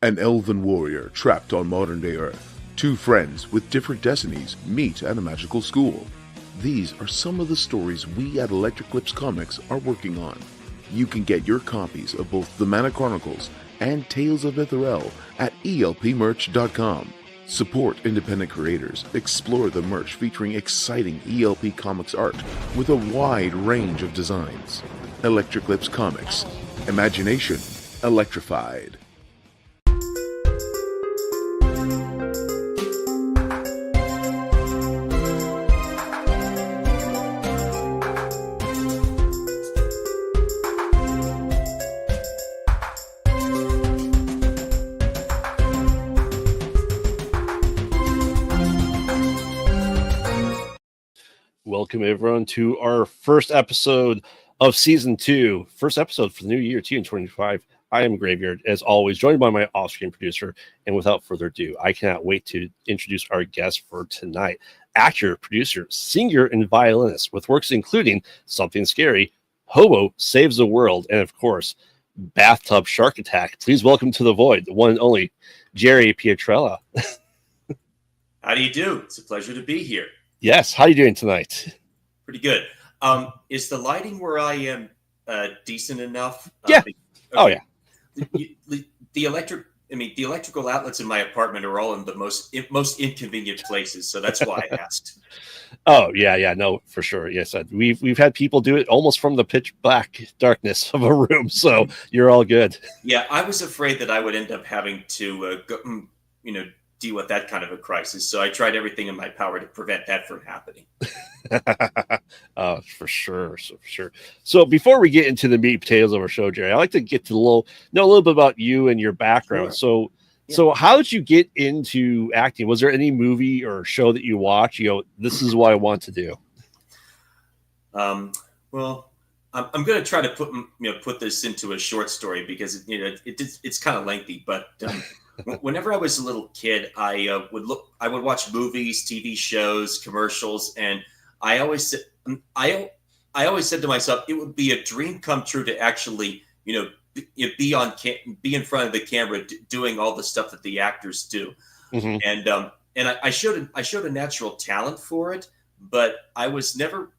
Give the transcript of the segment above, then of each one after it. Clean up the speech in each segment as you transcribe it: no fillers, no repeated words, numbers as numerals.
An elven warrior trapped on modern-day Earth. Two friends with different destinies meet at a magical school. These are some of the stories we at Electric Lips Comics are working on. You can get your copies of both The Mana Chronicles and Tales of Mithril at elpmerch.com. Support independent creators. Explore the merch featuring exciting ELP Comics art with a wide range of designs. Electric Lips Comics. Imagination electrified. Welcome everyone to our first episode of season 2. First episode for the new year, 2025. I am Graveyard, as always, joined by my off-screen producer. And without further ado, I cannot wait to introduce our guest for tonight. Actor, producer, singer, and violinist with works including Something Scary, Hobo Saves the World, and of course, Bathtub Shark Attack. Please welcome to the void, the one and only Jerry Pietrala. How do you do? It's a pleasure to be here. Yes, how are you doing tonight? Pretty good. Is the lighting where I am decent enough? Yeah. Okay. Oh yeah. The electrical outlets in my apartment are all in the most inconvenient places, so that's why I asked. Oh yeah, no, for sure. Yes, we've had people do it almost from the pitch black darkness of a room, so you're all good. Yeah, I was afraid that I would end up having to deal with that kind of a crisis, so I tried everything in my power to prevent that from happening. For sure. So before we get into the meat and potatoes of our show, Jerry, I like to get to know a little bit about you and your background. Sure. So how did you get into acting? Was there any movie or show that you watch? This is what I want to do. Well, I'm going to try to put this into a short story because it's kind of lengthy, but. Whenever I was a little kid, I would watch movies, TV shows, commercials, and I always said to myself, it would be a dream come true to actually, be in front of the camera doing all the stuff that the actors do. Mm-hmm. And I showed a natural talent for it, but I was never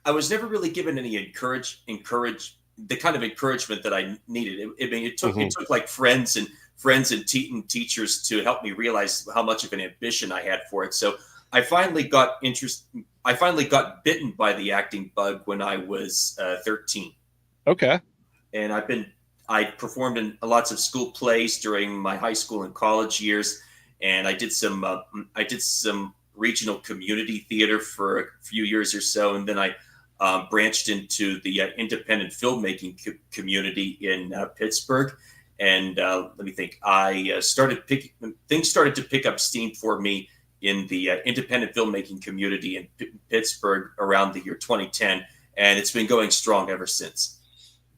really given any the kind of encouragement that I needed. It took like friends and teachers to help me realize how much of an ambition I had for it. So I finally got bitten by the acting bug when I was 13. Okay. And I performed in lots of school plays during my high school and college years. And I did some regional community theater for a few years or so. And then I branched into the independent filmmaking community in Pittsburgh. And let me think. Things started to pick up steam for me in the independent filmmaking community in Pittsburgh around the year 2010, and it's been going strong ever since.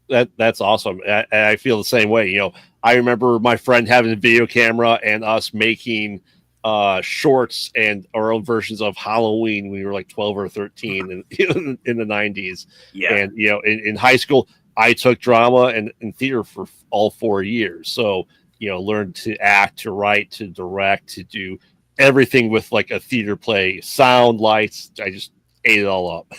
That's awesome. I feel the same way. I remember my friend having a video camera and us making shorts and our own versions of Halloween when we were like 12 or 13 in the 90s. Yeah. And in high school, I took drama and theater for all 4 years. So, learned to act, to write, to direct, to do everything with like a theater play, sound, lights. I just ate it all up.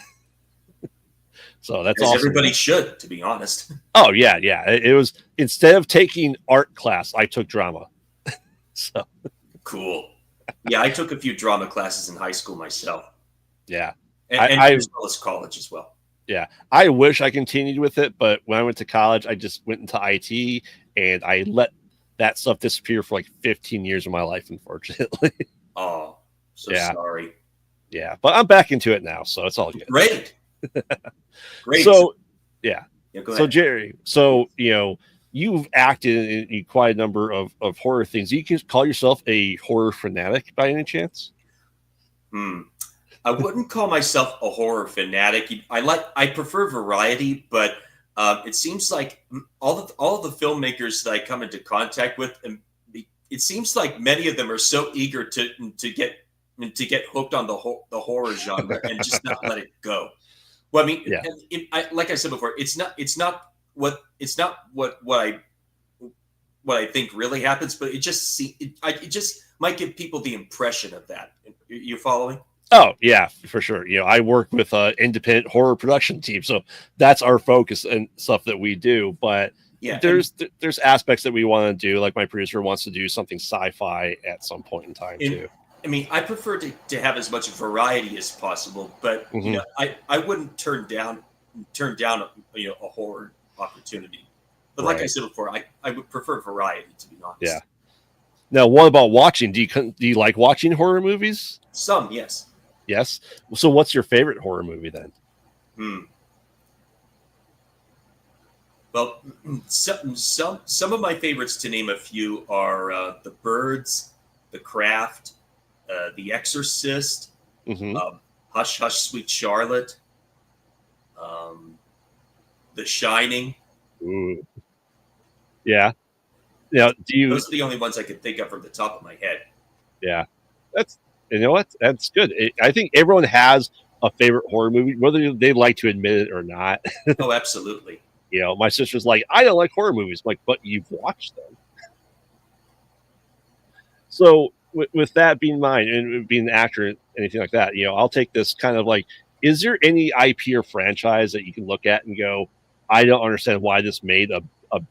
So that's awesome. Everybody should, to be honest. Oh, yeah. It was, instead of taking art class, I took drama. So cool. Yeah, I took a few drama classes in high school myself. Yeah. And as well as college as well. Yeah, I wish I continued with it, but when I went to college, I just went into IT and I let that stuff disappear for like 15 years of my life, unfortunately. Oh, sorry. Yeah, but I'm back into it now, so it's all good. Great. So, yeah. Go ahead. So, Jerry, you've acted in quite a number of horror things. You can call yourself a horror fanatic by any chance? I wouldn't call myself a horror fanatic. I prefer variety, but it seems like all of the filmmakers that I come into contact with, it seems like many of them are so eager to get hooked on the horror genre and just not let it go. Well, I mean, like I said before, it's not what what I think really happens, but it just might give people the impression of that. You following? Oh yeah, for sure. I work with an independent horror production team, so that's our focus and stuff that we do. But yeah, there's aspects that we want to do. Like my producer wants to do something sci-fi at some point in time too. I mean, I prefer to have as much variety as possible, but I wouldn't turn down a horror opportunity. But like I said before, I would prefer variety, to be honest. Yeah. Now, what about watching? Do you like watching horror movies? Some, yes. Yes. So, what's your favorite horror movie then? Well, some of my favorites, to name a few, are The Birds, The Craft, The Exorcist, Hush Hush Sweet Charlotte, The Shining. Ooh. Yeah. Now, those are the only ones I can think of from the top of my head. Yeah. That's good. I think everyone has a favorite horror movie, whether they like to admit it or not. Oh, absolutely. My sister's like, I don't like horror movies. I'm like, but you've watched them. So with that being in mind, and being an actor and anything like that, I'll take this kind of like, is there any IP or franchise that you can look at and go, I don't understand why this made $1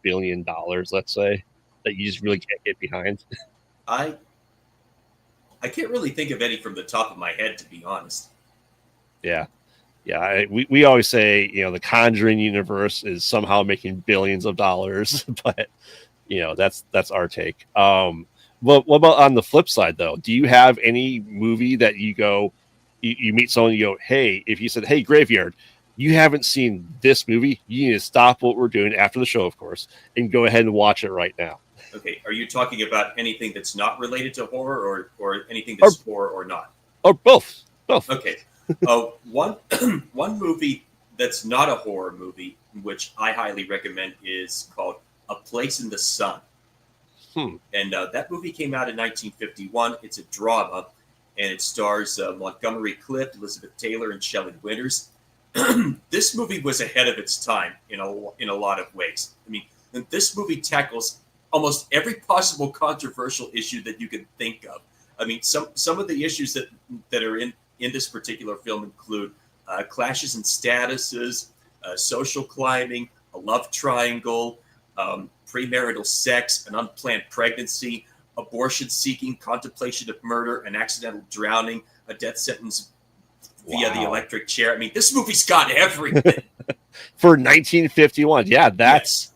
billion, let's say, that you just really can't get behind? I can't really think of any from the top of my head, to be honest. Yeah. We always say, the Conjuring universe is somehow making billions of dollars, but that's our take. Well, what about on the flip side though? Do you have any movie that you go, you meet someone, you go, hey, if you said, hey, Graveyard, you haven't seen this movie, you need to stop what we're doing after the show, of course, and go ahead and watch it right now. Okay, are you talking about anything that's not related to horror, or anything that's horror or not? Or both. Okay. One movie that's not a horror movie, which I highly recommend, is called A Place in the Sun. And that movie came out in 1951. It's a drama, and it stars Montgomery Clift, Elizabeth Taylor, and Shelley Winters. This movie was ahead of its time in a lot of ways. I mean, this movie tackles almost every possible controversial issue that you can think of. I mean, some of the issues that are in this particular film include clashes in statuses, social climbing, a love triangle, premarital sex, an unplanned pregnancy, abortion seeking, contemplation of murder, an accidental drowning, a death sentence via the electric chair. I mean, this movie's got everything. For 1951. Yeah, that's...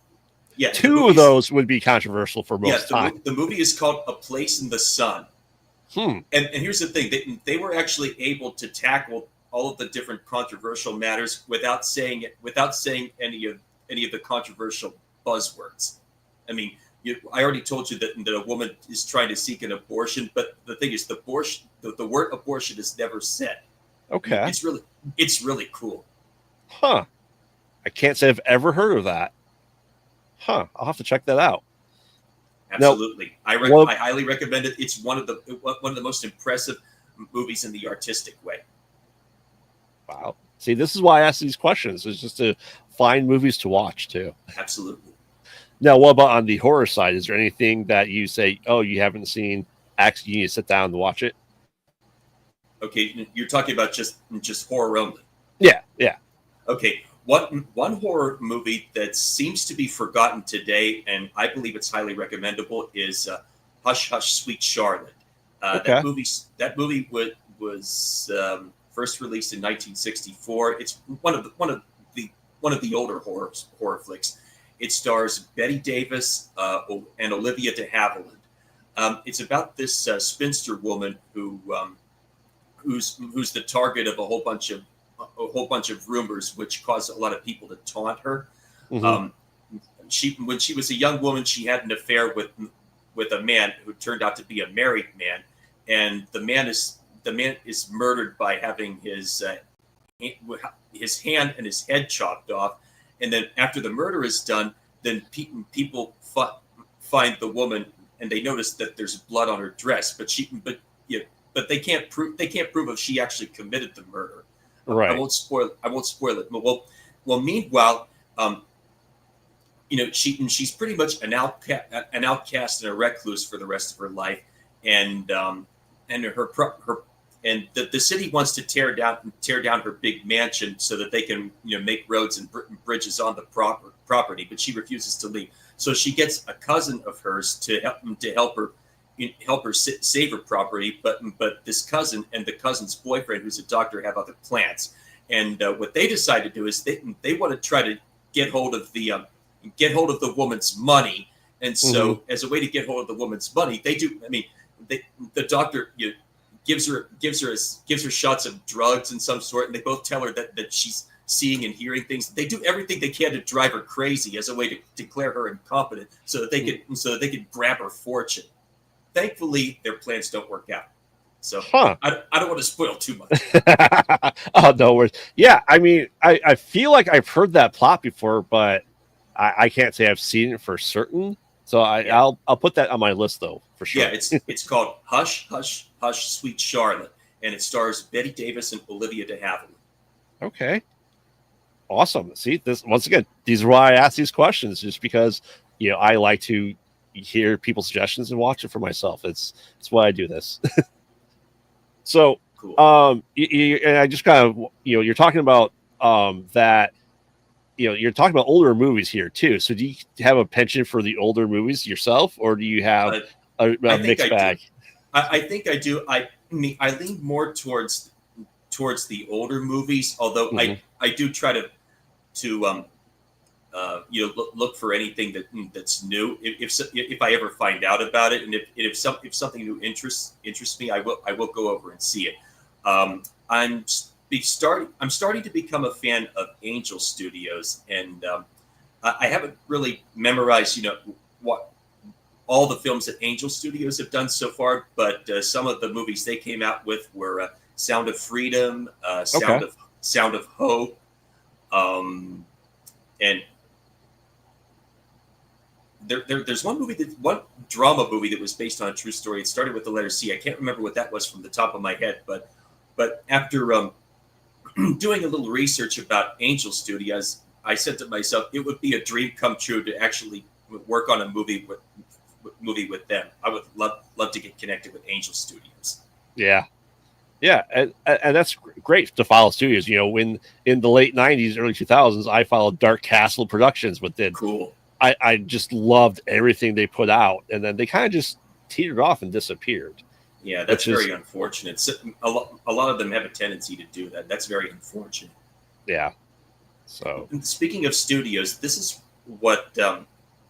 Yeah, two of those would be controversial for most time. The movie is called A Place in the Sun. And here's the thing. They were actually able to tackle all of the different controversial matters without saying any of the controversial buzzwords. I mean, I already told you that a woman is trying to seek an abortion, but the thing is, the word abortion is never said. Okay. It's really cool. Huh. I can't say I've ever heard of that. Huh. I'll have to check that out. Absolutely. Now, I highly recommend it. It's one of the most impressive movies in the artistic way. Wow. See, this is why I ask these questions. It's just to find movies to watch too. Absolutely. Now, what about on the horror side? Is there anything that you say, oh, you haven't seen, actually you need to sit down and watch it? Okay, you're talking about just horror only. Yeah. Okay. One horror movie that seems to be forgotten today, and I believe it's highly recommendable, is Hush Hush Sweet Charlotte. Okay. That movie was first released in 1964. It's one of the older horror flicks. It stars Bette Davis and Olivia de Havilland. It's about this spinster woman who's the target of a whole bunch of rumors, which caused a lot of people to taunt her. When she was a young woman, she had an affair with a man who turned out to be a married man, and the man is murdered by having his hand and his head chopped off. And then after the murder is done, then people find the woman and they notice that there's blood on her dress, but they can't prove if she actually committed the murder. Right. I won't spoil it. Well, meanwhile, she's pretty much an outcast and a recluse for the rest of her life, and the city wants to tear down her big mansion so that they can make roads and bridges on the property, but she refuses to leave. So she gets a cousin of hers to help her save her property, but this cousin and the cousin's boyfriend, who's a doctor, have other plans. And what they decide to do is they want to try to get hold of the woman's money. And so, as a way to get hold of the woman's money, the doctor gives her shots of drugs in some sort, and they both tell her that she's seeing and hearing things. They do everything they can to drive her crazy as a way to declare her incompetent, so that they could grab her fortune. Thankfully, their plans don't work out. So I don't want to spoil too much. Oh, no worries. Yeah, I mean, I feel like I've heard that plot before, but I can't say I've seen it for certain. So I'll put that on my list, though, for sure. Yeah, it's called Hush, Hush, Hush, Sweet Charlotte, and it stars Bette Davis and Olivia de Havilland. Okay. Awesome. See, once again, these are why I ask these questions, just because I like to hear people's suggestions and watch it for myself. It's why I do this. So, cool. And I just kind of, you're talking about that, you're talking about older movies here too. So do you have a penchant for the older movies yourself, or do you have a mixed bag? I think I do. I lean more towards the older movies, although I do try to look for anything that's new. If I ever find out about it, and if something new interests me, I will go over and see it. I'm starting to become a fan of Angel Studios, and I haven't really memorized what all the films that Angel Studios have done so far, but some of the movies they came out with were Sound of Freedom, Sound of Hope, and there's one drama movie that was based on a true story. It started with the letter C. I can't remember what that was from the top of my head, but after doing a little research about Angel Studios, I said to myself, it would be a dream come true to actually work on a movie with them. I would love to get connected with Angel Studios. Yeah, and that's great to follow studios. When in the late '90s, early 2000s, I followed Dark Castle Productions, but then cool. I just loved everything they put out, and then they kind of just teetered off and disappeared. Yeah, that's very unfortunate. A lot of them have a tendency to do that. That's very unfortunate. Yeah. So, speaking of studios, this is what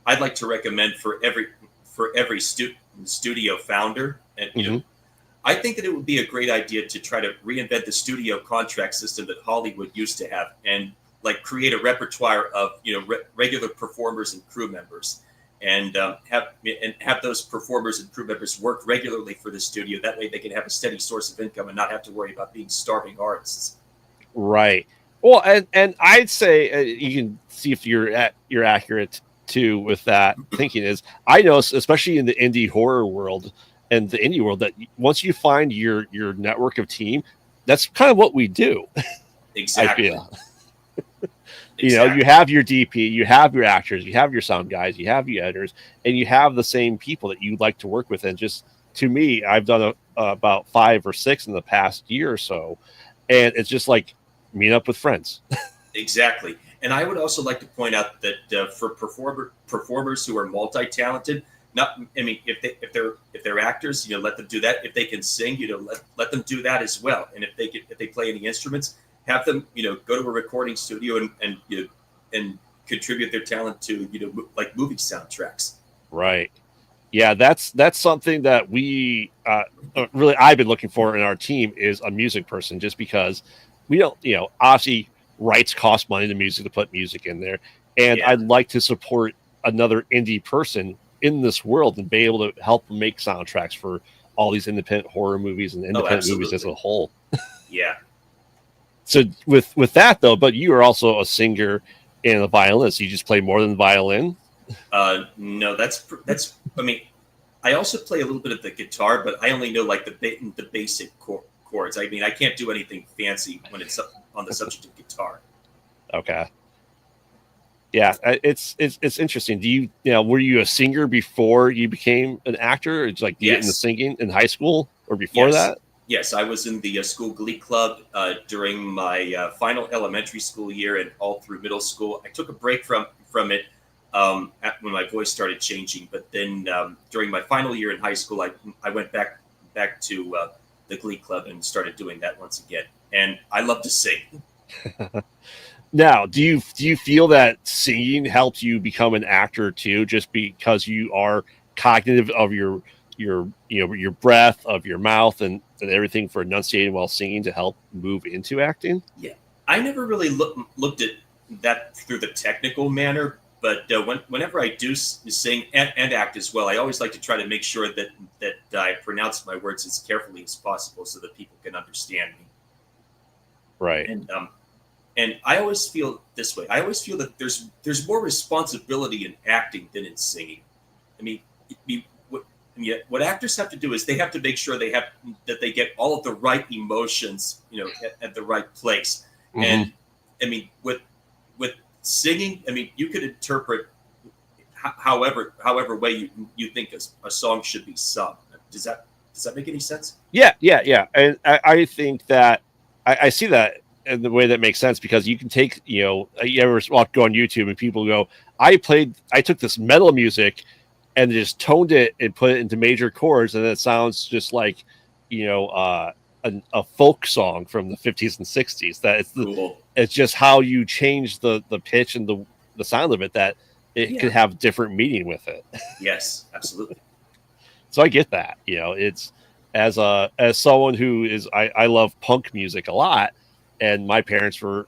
I'd like to recommend for every studio founder, and I think that it would be a great idea to try to reinvent the studio contract system that Hollywood used to have, and create a repertoire of regular performers and crew members, and have those performers and crew members work regularly for the studio. That way, they can have a steady source of income and not have to worry about being starving artists. Right. Well, and I'd say you can see if you're accurate too with that thinking. Is I know, especially in the indie horror world and the indie world, that once you find your network of team, that's kind of what we do. Exactly. I feel. Exactly. You have your DP, you have your actors, you have your sound guys, you have your editors, and you have the same people that you like to work with. And just to me, I've done about 5 or 6 in the past year or so, and it's just like meet up with friends. Exactly. And I would also like to point out that for performers who are multi-talented, if they're actors, let them do that. If they can sing, let them do that as well. And if they play any instruments, have them, go to a recording studio and contribute their talent to, movie soundtracks. Right. Yeah, that's something that we really I've been looking for in our team is a music person, just because we don't, obviously rights cost money to music to put music in there, and I'd like to support another indie person in this world and be able to help make soundtracks for all these independent horror movies and independent movies as a whole. Yeah. So with that though, but you are also a singer and a violinist. You just play more than violin? No, that's. I also play a little bit of the guitar, but I only know the basic chords. I can't do anything fancy when it's on the subject of guitar. Okay. Yeah, it's interesting. Were you a singer before you became an actor? Or did you, like, get into singing in high school or before that? Yes, I was in the school glee club during my final elementary school year and all through middle school. I took a break from it when my voice started changing, but then during my final year in high school, I went back to the glee club and started doing that once again. And I love to sing. Now, do you feel that singing helps you become an actor too, just because you are cognitive of your breath, of your mouth, and everything for enunciating while singing to help move into acting? Yeah, I never really looked at that through the technical manner, but whenever I do sing and act as well, I always like to try to make sure that I pronounce my words as carefully as possible so that people can understand me. Right. And I always feel this way. I always feel that there's more responsibility in acting than in singing. I mean, what actors have to do is they have to make sure that they get all of the right emotions, at the right place. Mm-hmm. And I mean, with singing, I mean, you could interpret however way you think a song should be sung. Does that make any sense? Yeah. And I think that I see that in the way that makes sense, because you can take, you ever go on YouTube and people go, I took this metal music and just toned it and put it into major chords, and it sounds just like, a folk song from the 50s and 60s. That cool. It's just how you change the pitch and the sound of it, that it could have different meaning with it. Yes, absolutely. So I get that. It's as someone who is, I love punk music a lot, and my parents were,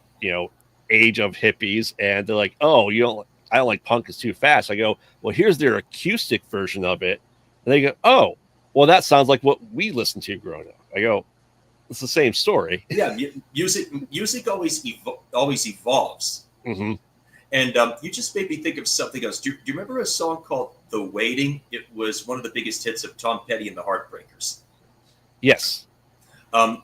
age of hippies, and they're like, oh, I don't like punk, it's too fast. I go, well, here's their acoustic version of it. And they go, oh, well, that sounds like what we listened to growing up. I go, it's the same story. Yeah, music always evolves. Mm-hmm. And you just made me think of something else. Do you remember a song called "The Waiting"? It was one of the biggest hits of Tom Petty and the Heartbreakers. Yes. The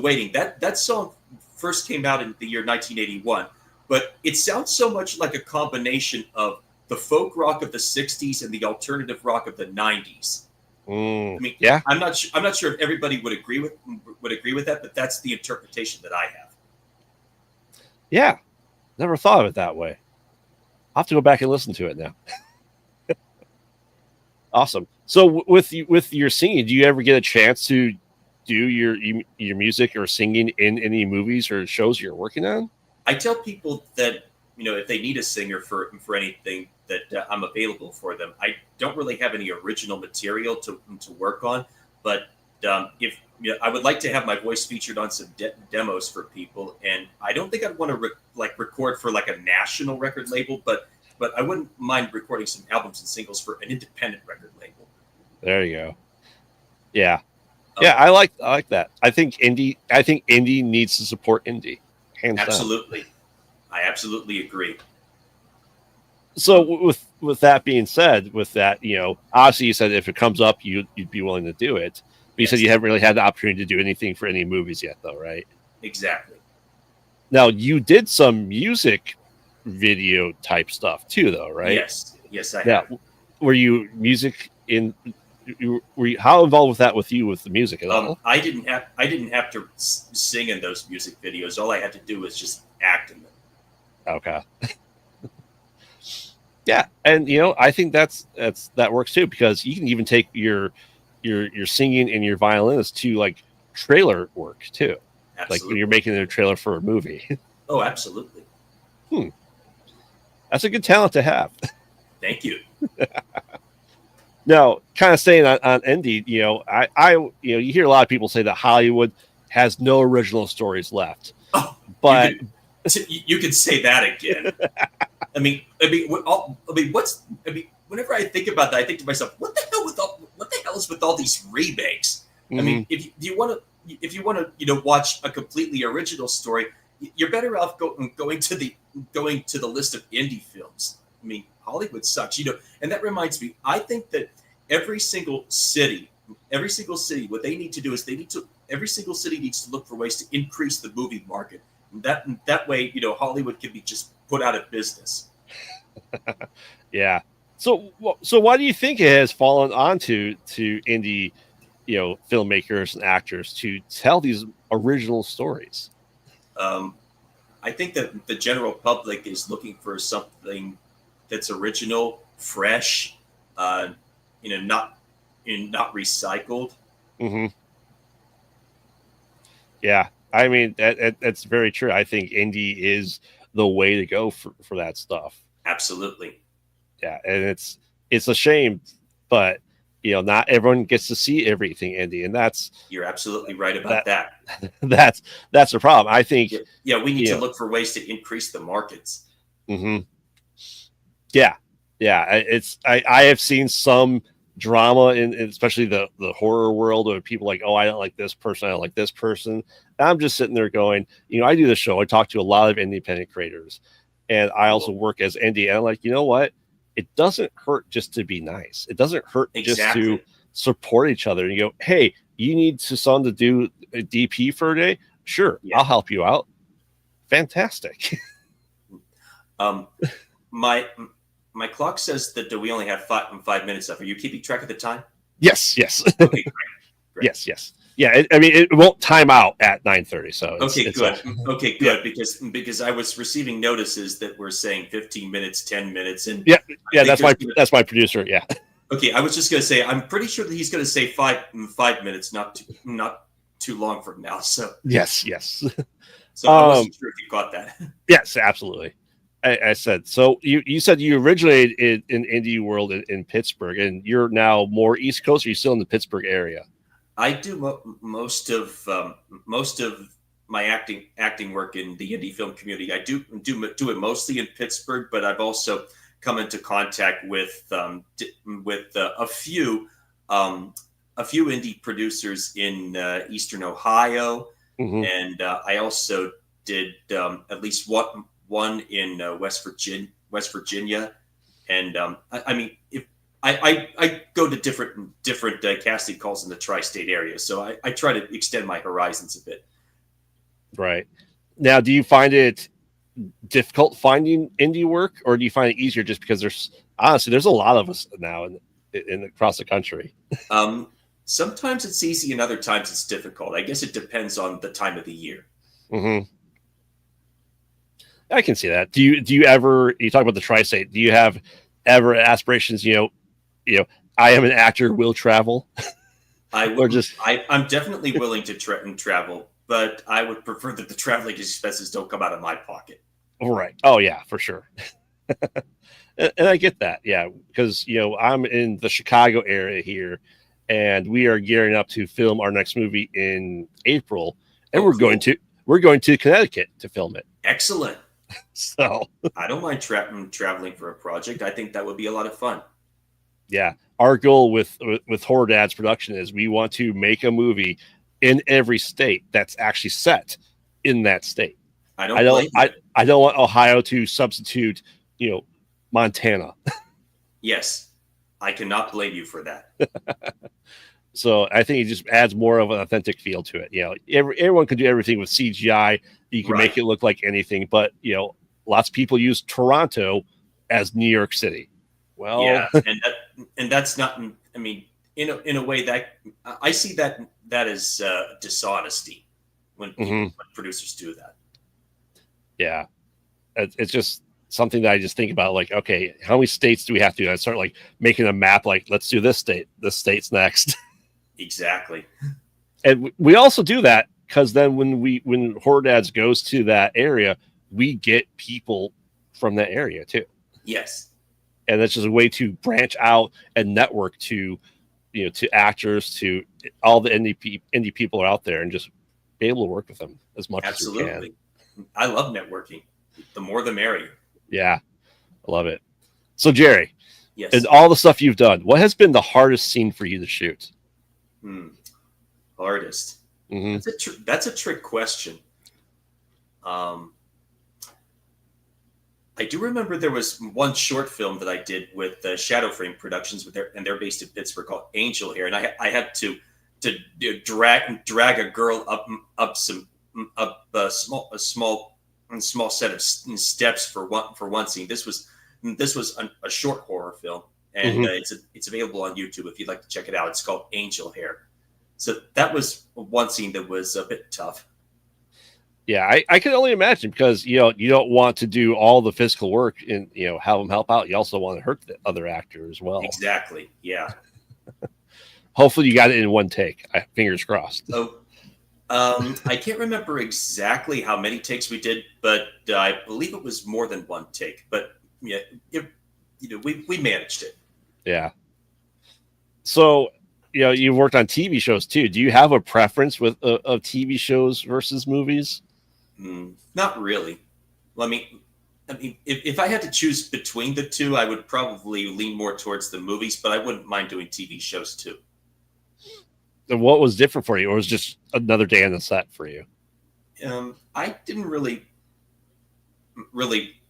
Waiting. That song first came out in the year 1981, but it sounds so much like a combination of the folk rock of the 60s and the alternative rock of the 90s. I mean, yeah. I'm not sure if everybody would agree with that, but that's the interpretation that I have. Yeah. Never thought of it that way. I'll have to go back and listen to it now. Awesome. So with your singing, do you ever get a chance to do your music or singing in any movies or shows you're working on? I tell people that, if they need a singer for anything, that I'm available for them. I don't really have any original material to work on, but if I would like to have my voice featured on some demos for people, and I don't think I'd want to record for like a national record label, but I wouldn't mind recording some albums and singles for an independent record label. There you go. Yeah. Yeah, I like that. I think indie needs to support indie. Hands absolutely. Down. I absolutely agree. So with that being said, with that, obviously you said if it comes up, you'd be willing to do it. But you said you haven't really had the opportunity to do anything for any movies yet, though, right? Exactly. Now, you did some music video type stuff too, though, right? Yes, I have. Were you music in? How involved with that with the music at all? I didn't have to sing in those music videos. All I had to do was just act in them. Okay. Yeah, and I think that works too, because you can even take your singing and your violinist to like trailer work too. Absolutely. Like when you're making a trailer for a movie. Oh, absolutely. That's a good talent to have. Thank you. Now, kind of staying on indie, you hear a lot of people say that Hollywood has no original stories left. Oh, but you could say that again. Whenever I think about that, I think to myself, what the hell is with all these remakes? Mm-hmm. I mean, if you want to watch a completely original story, you're better off going to the list of indie films. I mean, Hollywood sucks, and that reminds me, I think that every single city, what they need to do is every single city needs to look for ways to increase the movie market. That way, Hollywood can be just put out of business. Yeah. So why do you think it has fallen onto indie, filmmakers and actors to tell these original stories? I think that the general public is looking for something that's original, fresh, not recycled. Mm-hmm. Yeah, I mean that's very true. I think indie is the way to go for that stuff. Absolutely. Yeah, and it's a shame, but not everyone gets to see everything indie, and you're absolutely right about that. That's the problem. I think. Yeah, we need to look for ways to increase the markets. Mm-hmm. Yeah. I have seen some drama in especially the horror world, where people like, oh, I don't like this person, I don't like this person. And I'm just sitting there going, I do the show. I talk to a lot of independent creators, and I also work as indie. And I'm like, you know what? It doesn't hurt just to be nice. It doesn't hurt just to support each other. And you go, hey, you need someone to do a DP for a day? Sure, I'll help you out. Fantastic. My clock says that we only have 5 minutes left. Are you keeping track of the time? Yes. Okay, great. Yes. Yeah, it won't time out at 9:30. So it's good. Yeah. Because I was receiving notices that were saying 15 minutes, 10 minutes, and that's my producer. Yeah. Okay, I was just going to say I'm pretty sure that he's going to say 5 minutes, not too long from now. So yes. So I wasn't sure if you got that. Yes, absolutely. I said so. You said you originated in indie world in Pittsburgh, and you're now more East Coast. Or are you still in the Pittsburgh area? I do most of my acting work in the indie film community. I do it mostly in Pittsburgh, but I've also come into contact with a few indie producers in Eastern Ohio, mm-hmm. and I also did at least one in West Virginia, and I mean if. I go to different casting calls in the tri-state area, so I try to extend my horizons a bit. Right. Now, do you find it difficult finding indie work, or do you find it easier just because there's a lot of us now in across the country? Sometimes it's easy, and other times it's difficult. I guess it depends on the time of the year. Mm-hmm. I can see that. Do you ever? You talk about the tri-state. Do you have ever aspirations? I am an actor, will travel. I'm definitely willing to travel, but I would prefer that the traveling expenses don't come out of my pocket. Right. Oh yeah, for sure. and I get that. Yeah. Because, I'm in the Chicago area here, and we are gearing up to film our next movie in April. And we're going to Connecticut to film it. Excellent. So I don't mind traveling for a project. I think that would be a lot of fun. Yeah, our goal with Horror Dad's production is we want to make a movie in every state that's actually set in that state. I don't want Ohio to substitute, Montana. Yes, I cannot blame you for that. So I think it just adds more of an authentic feel to it. Everyone can do everything with CGI. You can make it look like anything, but lots of people use Toronto as New York City. Well, yeah, and that's not. I mean, in a way that I see that as dishonesty when producers do that. Yeah, it's just something that I just think about. Like, okay, how many states do we have to? I start like making a map. Like, let's do this state. This state's next. Exactly. And we also do that because then when Horror Dads goes to that area, we get people from that area too. Yes. And that's just a way to branch out and network to actors, to all the indie people are out there, and just be able to work with them as much as you can. I love networking. The more, the merrier. Yeah, I love it. So, Jerry, yes, and all the stuff you've done, what has been the hardest scene for you to shoot? Hardest. Mm-hmm. That's a trick question. I do remember there was one short film that I did with Shadow Frame Productions, they're based in Pittsburgh, called Angel Hair, and I had to drag a girl up a small small set of steps for one scene. This was a short horror film, and it's available on YouTube if you'd like to check it out. It's called Angel Hair. So that was one scene that was a bit tough. Yeah, I can only imagine, because you don't want to do all the physical work and have them help out. You also want to hurt the other actor as well. Exactly. Yeah. Hopefully you got it in one take. Fingers crossed. Oh, I can't remember exactly how many takes we did, but I believe it was more than one take. But yeah, we managed it. Yeah. So you've worked on TV shows too. Do you have a preference of TV shows versus movies? Not really. Well, I mean, if I had to choose between the two, I would probably lean more towards the movies, but I wouldn't mind doing TV shows too. And what was different for you, or was it just another day on the set for you? I didn't really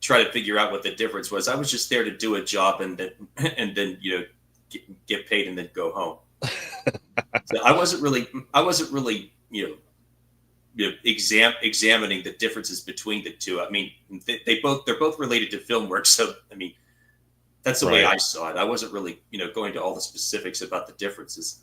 try to figure out what the difference was. I was just there to do a job and then get paid and then go home. So I wasn't really examining the differences between the two. I mean, they're both related to film work, so I mean, that's the way I saw it. I wasn't really going to all the specifics about the differences.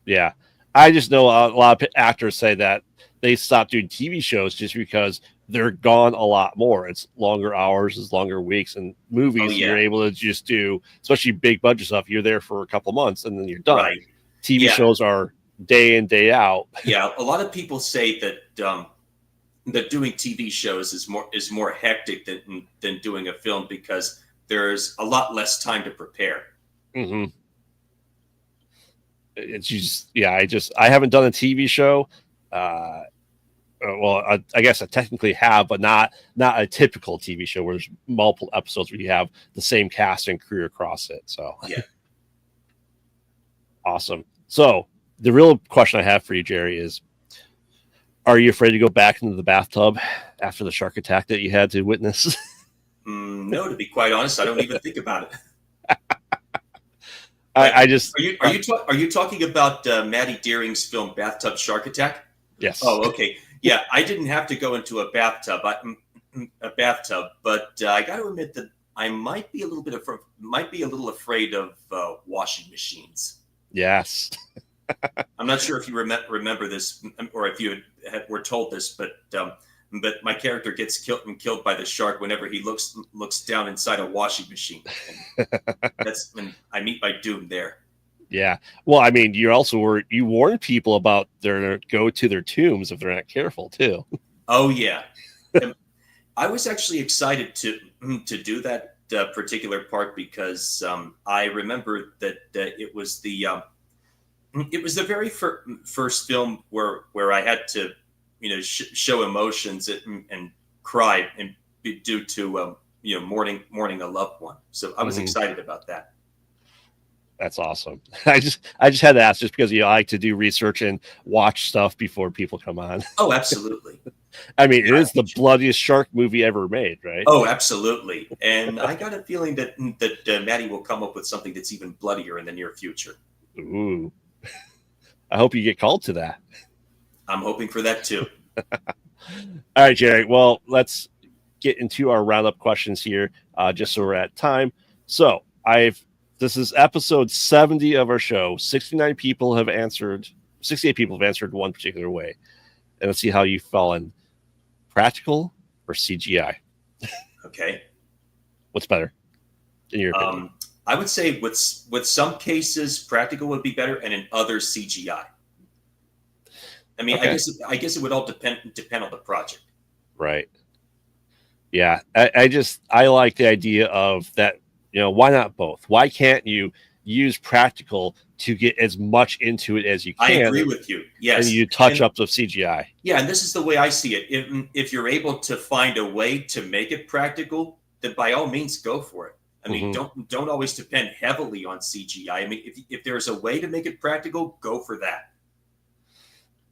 Yeah, I just know a lot of actors say that they stopped doing TV shows just because they're gone a lot more. It's longer hours, it's longer weeks, and movies you're able to just do, especially big budget stuff. You're there for a couple months and then you're done. Right. TV shows are day in, day out. Yeah, a lot of people say that that doing TV shows is more hectic than doing a film because there's a lot less time to prepare. Mm-hmm. It's just I haven't done a TV show. Well, I guess I technically have, but not a typical TV show where there's multiple episodes where you have the same cast and crew across it. So yeah, awesome. So the real question I have for you, Jerry, is: are you afraid to go back into the bathtub after the shark attack that you had to witness? No, to be quite honest, I don't even think about it. I just are you talking about Maddie Deering's film Bathtub Shark Attack? Yes. Oh, okay. Yeah, I didn't have to go into a bathtub, but I got to admit that I might be a little afraid of washing machines. Yes. I'm not sure if you remember this, or if you were told this, but my character gets killed by the shark whenever he looks down inside a washing machine. That's when I meet my doom there. Yeah. Well, I mean, you warn people about go to their tombs if they're not careful too. Oh yeah. I was actually excited to do that particular part because I remember that it was the very first film where I had to show emotions and cry and due to mourning a loved one. So I was excited about that. That's awesome. I just had to ask just because I like to do research and watch stuff before people come on. Oh, absolutely. I mean, it is the bloodiest shark movie ever made, right? Oh, absolutely. And I got a feeling that Maddie will come up with something that's even bloodier in the near future. Ooh. I hope you get called to that. I'm hoping for that too. All right, Jerry. Well, let's get into our roundup questions here, just so we're at time. So this is episode 70 of our show. 68 people have answered one particular way. And let's see how you fall in practical or CGI. Okay. What's better in your opinion? I would say with some cases, practical would be better, and in others, CGI. I mean, okay. I guess it would all depend on the project. Right. Yeah. I like the idea of that. Why not both? Why can't you use practical to get as much into it as you can? I agree with you. Yes. And you touch up of CGI. Yeah. And this is the way I see it. If you're able to find a way to make it practical, then by all means go for it. I mean, don't always depend heavily on CGI. I mean, if there's a way to make it practical, go for that.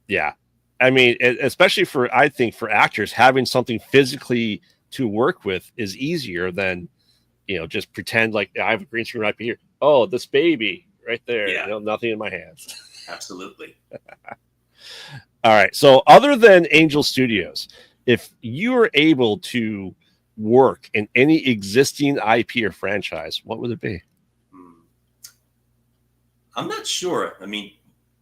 Yeah. I mean, especially I think for actors, having something physically to work with is easier than, just pretend like I have a green screen right here. Oh, this baby right there. Yeah. Nothing in my hands. Absolutely. All right. So other than Angel Studios, if you were able to work in any existing IP or franchise, what would it be? I'm not sure. I mean,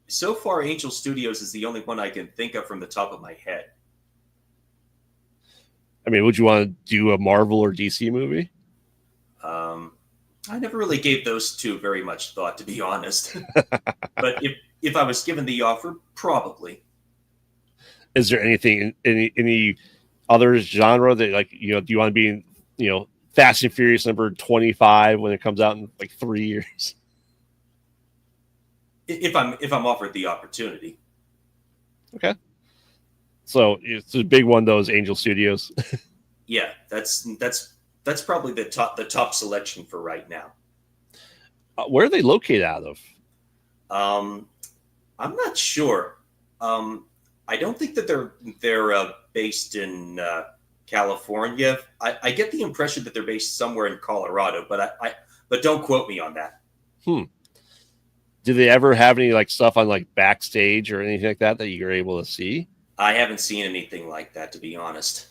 so far, Angel Studios is the only one I can think of from the top of my head. I mean, would you want to do a Marvel or DC movie? I never really gave those two very much thought, to be honest. But if I was given the offer, probably. Is there anything, any other genre that, like, you know, do you want to be in, you know, Fast and Furious number 25 when it comes out in like 3 years? If I'm offered the opportunity. Okay. So it's a big one, those Angel Studios. Yeah, that's probably the top selection for right now. Where are they located out of? I'm not sure. I don't think that they're based in California. I get the impression that they're based somewhere in Colorado, but don't quote me on that. Do they ever have any like stuff on like backstage or anything like that you're able to see? I haven't seen anything like that, to be honest.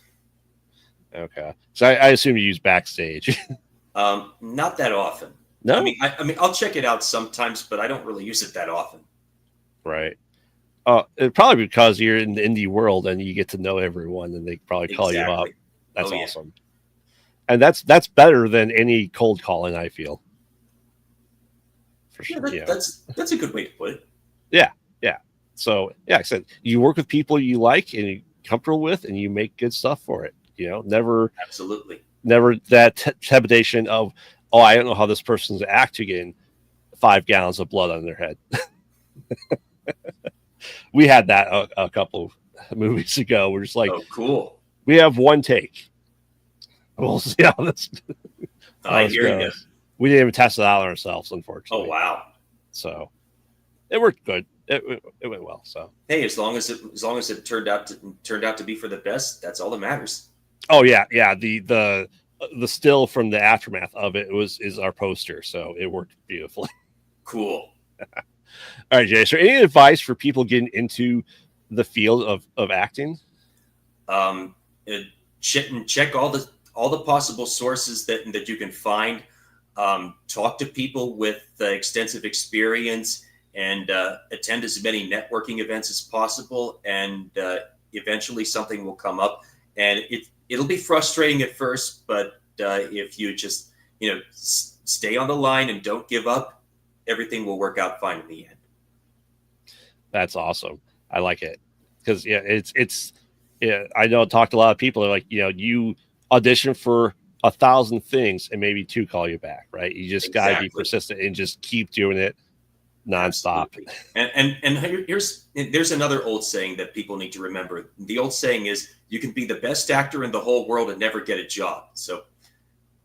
Okay, so I assume you use backstage. Not that often. No, I mean, I'll check it out sometimes, but I don't really use it that often. Right. It probably because you're in the indie world and you get to know everyone, and they probably call you up. That's awesome. And that's better than any cold calling, I feel. For sure. That's a good way to put it. Yeah. So yeah, I said you work with people you like and you're comfortable with, and you make good stuff for it. You know, never that trepidation of, oh, I don't know how this person's acting in 5 gallons of blood on their head. We had that a couple of movies ago. We're just like, oh, cool. We have one take. We'll see how this. I hear you. We didn't even test it out on ourselves, unfortunately. Oh, wow. So it worked good. It went well. So hey, as long as it turned out to be for the best, that's all that matters. Oh yeah. The still from the aftermath of it is our poster, so it worked beautifully. Cool. All right, Jay. So, any advice for people getting into the field of acting? Check all the possible sources that you can find. Talk to people with extensive experience, and attend as many networking events as possible. And eventually, something will come up. And it'll be frustrating at first, but if you just stay on the line and don't give up, everything will work out fine in the end. That's awesome. I like it because I know I talked to a lot of people. They're like, you audition for 1,000 things and maybe 2 call you back, right? You just got to be persistent and just keep doing it nonstop. And there's another old saying that people need to remember. The old saying is, you can be the best actor in the whole world and never get a job. So,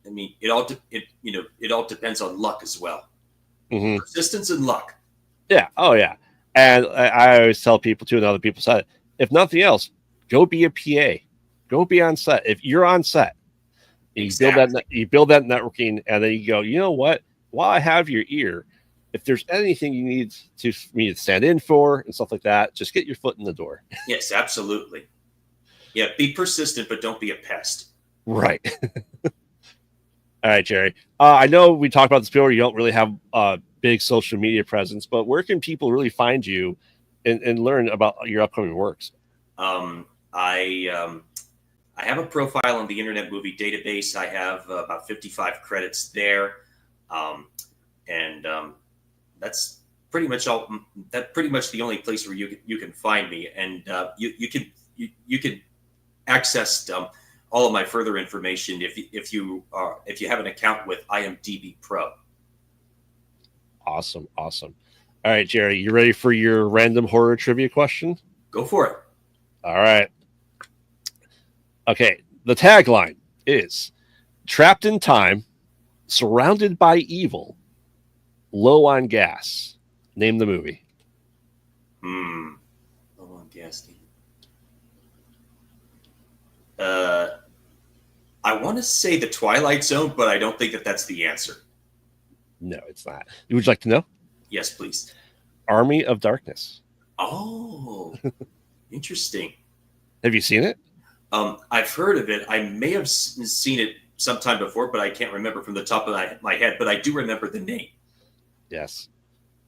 I mean, it all depends on luck as well. Mm-hmm. Persistence and luck. Yeah. Oh yeah. And I always tell people too, and other people said, if nothing else, go be a PA, go be on set. If you're on set, you build that networking, and then you go, you know what? While I have your ear, if there's anything you need me to stand in for and stuff like that, just get your foot in the door. Yes, absolutely. Yeah, be persistent, but don't be a pest. Right. All right, Jerry. I know we talked about this before. You don't really have a big social media presence, but where can people really find you and learn about your upcoming works? I have a profile on the Internet Movie Database. I have about 55 credits there, and that's pretty much all. That's pretty much the only place where you can find me, and you can access all of my further information if you have an account with IMDB Pro. Awesome. All right, Jerry, you ready for your random horror trivia question? Go for it. All right. Okay, the tagline is trapped in time, surrounded by evil, low on gas. Name the movie. Low on gas. I want to say The Twilight Zone, but I don't think that's the answer. No, it's not. Would you like to know? Yes, please. Army of Darkness. Oh, interesting. Have you seen it? I've heard of it. I may have seen it sometime before, but I can't remember from the top of my head. But I do remember the name. Yes.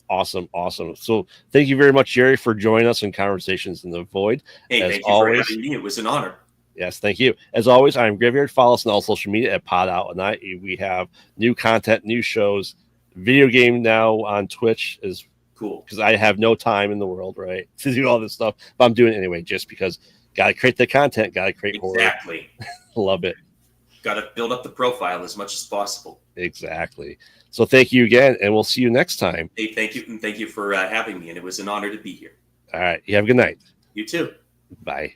Awesome. So thank you very much, Jerry, for joining us in Conversations in the Void. Hey, As thank you always, for having me. It was an honor. Yes, thank you. As always, I'm Graveyard. Follow us on all social media at PodOutatNight. We have new content, new shows, video game now on Twitch is cool because I have no time in the world, right, to do all this stuff. But I'm doing it anyway, just because got to create the content, got to create horror. Exactly. Love it. Got to build up the profile as much as possible. Exactly. So thank you again, and we'll see you next time. Hey, thank you. And thank you for having me. And it was an honor to be here. All right. You have a good night. You too. Bye.